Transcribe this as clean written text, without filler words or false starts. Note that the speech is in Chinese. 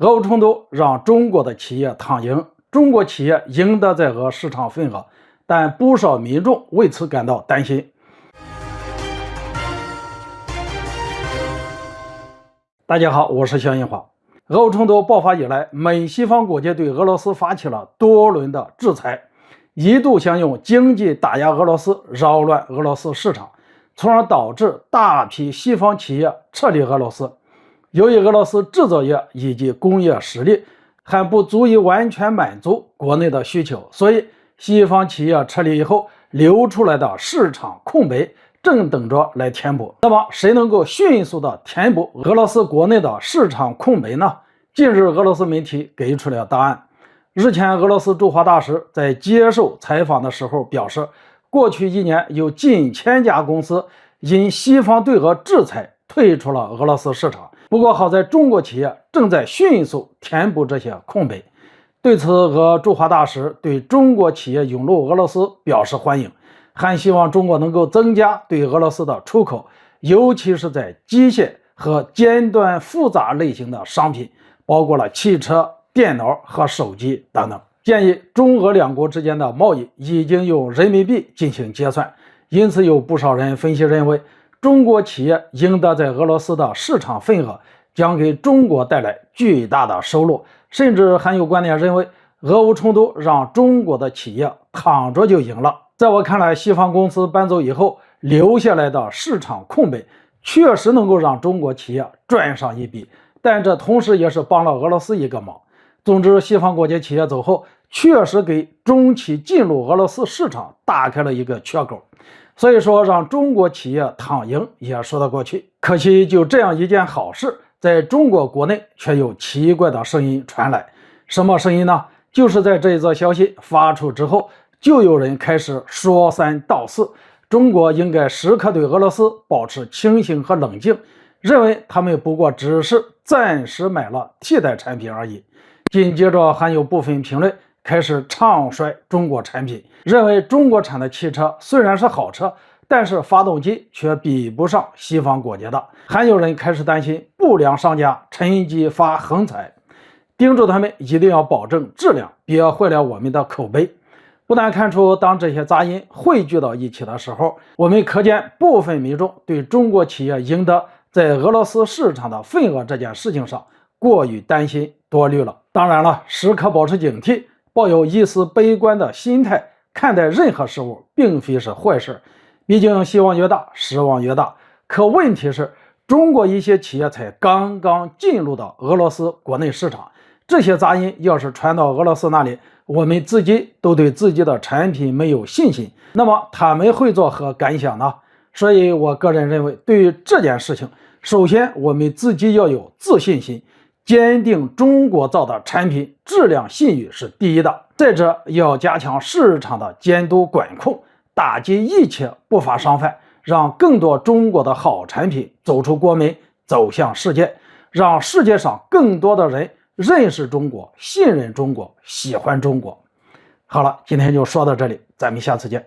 俄乌冲突让中国的企业躺赢，中国企业赢得在俄市场份额，但不少民众为此感到担心。大家好，我是肖银华。俄乌冲突爆发以来，美西方国家对俄罗斯发起了多轮的制裁，一度想用经济打压俄罗斯，扰乱俄罗斯市场，从而导致大批西方企业撤离俄罗斯。由于俄罗斯制造业以及工业实力还不足以完全满足国内的需求，所以西方企业撤离以后留出来的市场空白正等着来填补。那么谁能够迅速的填补俄罗斯国内的市场空白呢？近日俄罗斯媒体给出了答案。日前俄罗斯驻华大使在接受采访的时候表示，过去1年有近1000家公司因西方对俄制裁退出了俄罗斯市场。不过好在中国企业正在迅速填补这些空白。对此，俄驻华大使对中国企业涌入俄罗斯表示欢迎，还希望中国能够增加对俄罗斯的出口，尤其是在机械和尖端复杂类型的商品，包括了汽车、电脑和手机等等。建议中俄两国之间的贸易已经用人民币进行结算，因此有不少人分析认为，中国企业赢得在俄罗斯的市场份额将给中国带来巨大的收入，甚至还有观点认为，俄乌冲突让中国的企业躺着就赢了。在我看来，西方公司搬走以后留下来的市场空白确实能够让中国企业赚上一笔，但这同时也是帮了俄罗斯一个忙。总之，西方国家企业走后确实给中企进入俄罗斯市场打开了一个缺口，所以说让中国企业躺赢也说得过去。可惜就这样一件好事，在中国国内却有奇怪的声音传来。什么声音呢？就是在这一则消息发出之后，就有人开始说三道四，中国应该时刻对俄罗斯保持清醒和冷静，认为他们不过只是暂时买了替代产品而已。紧接着还有部分评论开始唱衰中国产品，认为中国产的汽车虽然是好车，但是发动机却比不上西方国家的。还有人开始担心不良商家趁机发横财，叮嘱他们一定要保证质量，别坏了我们的口碑。不难看出，当这些杂音汇聚到一起的时候，我们可见部分民众对中国企业赢得在俄罗斯市场的份额这件事情上过于担心多虑了。当然了，时刻保持警惕，抱有一丝悲观的心态看待任何事物并非是坏事，毕竟希望越大失望越大。可问题是，中国一些企业才刚刚进入到俄罗斯国内市场，这些杂音要是传到俄罗斯那里，我们自己都对自己的产品没有信心，那么他们会作何感想呢？所以我个人认为，对于这件事情，首先我们自己要有自信心，坚定中国造的产品质量信誉是第一的。再者，要加强市场的监督管控，打击一切不法商贩，让更多中国的好产品走出国门，走向世界，让世界上更多的人认识中国，信任中国，喜欢中国。好了，今天就说到这里，咱们下次见。